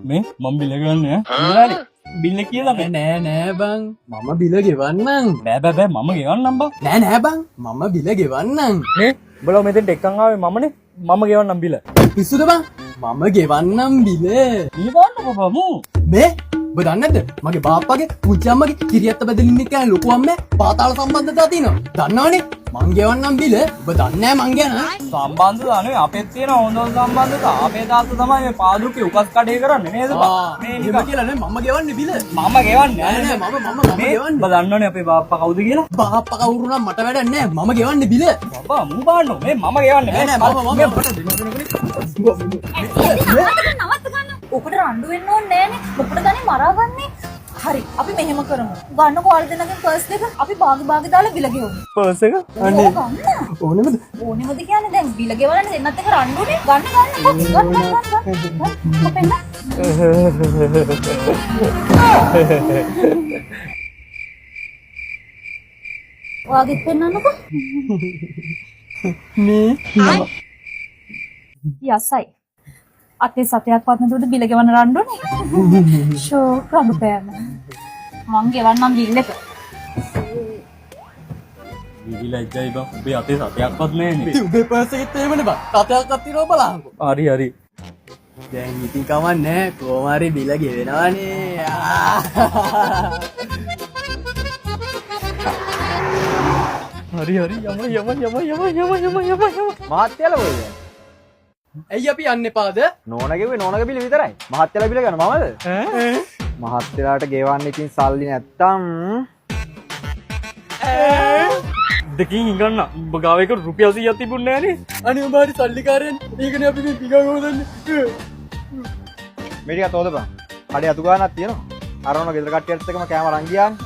මේ මම බිල ගන්න ඈ බිල්ල කියලා නෑ බං මම බිල ගෙවන්නම්. බෑ මම ගෙවන්නම් බං නෑ බං මම බිල ගෙවන්නම්. මේ උඹලා මෙතෙන්ට එක්කන් ආවේ මමනේ මම ගෙවන්නම් බිල පිස්සුද බං මම ගෙවන්නම් බිල. ඊවන්නකෝ බමු මේ ඔබ දන්නේ නැද්ද මගේ බාප්පගේ පුංචි අම්මගේ කිරියත්ත බෙදලින් එක්ක ලොකු අම්මේ පාතාල සම්බන්ධතාව තියෙනවා. දන්නවනේ මං ගෙවන්නම් බිල. ඔබ දන්නේ නැහැ මං ගැන. සම්බන්ධතා නෙවෙයි අපෙත් තියෙන හොඳ සම්බන්ධතා. අපේ තාත්තා තමයි මේ පාදුරුකේ උකස් කඩේ කරන්නේ නේද බං? මේ නිකන් කියලා නේ මම ගෙවන්නේ බිල. මම ගෙවන්නේ නෑ මම ගෙවන්නේ. ඔබ දන්නවනේ අපේ බාප්පා කවුද කියලා? බාප්පා කවුරු නම් මට වැඩක් නෑ මම ගෙවන්නේ බිල. බබා මූ බාන්නෝ මේ මම ගෙවන්නේ නෑ මම නවත්ත ගන්න. ඔකට රණ්ඩු වෙන්න ඕනේ නෑනේ. මොකටද අනේ මරාගන්නේ? හරි අපි මෙහෙම කරමු. ගන්නකො ඔයාලා දෙන්නගෙන් පර්ස් එක අපි භාගි දාලා බිල ගෙවමු. පර්ස් එක අනේ ගන්න. ඕනෙමද? ඕනෙමද කියන්නේ දැන් බිල ගෙවලන්නේ දෙන්නත් එක රණ්ඩුනේ. ගන්න. කොපෙන්න. ඔයාගෙත් පෙන්නන්නකෝ. මේ යසයි. අතේ සතයක්වත් නැතුවද බිල ගෙවන්න රණ්ඩුනේ? ෂෝ ප්‍රබුපෑම. මං ගෙවන්නම් බිල් එක. විවිලයි බං ඔබේ අතේ සතයක්වත් නැහැනේ. උඹේ පර්ස් එකෙත් එහෙමනේ බං. සතයක්වත් තියෙනවා බලහන්කෝ. හරි දැන් ඉතින් කවන්නේ කොහොම හරි බිල ගෙවෙනවනේ. හරි යම මහත්තයල කොයිද? ඇයි අපි යන්න එපාද? නෝනගෙව්වේ නෝනගේ බිල විතරයි. මහත්තයලා බිල ගන්න මමද? මහත්තයලාට ගෙවන්න ඉතින් සල්ලි නැත්තම් දෙකින් ඉගන්න උඹ ගාව එක රුපියල් 100ක් තිබුණේ නැහනේ. අනේ උඹ හරි සල්ලිකාරයන්. ඒකනේ අපි මේ පිගා ගොඩන්නේ. මේ ටික තෝදපන්. කඩේ අතු ගානක් තියෙනවා. අරවන ගෙදර කට්ටියත් එක්කම කෑම අරන් ගියානේ.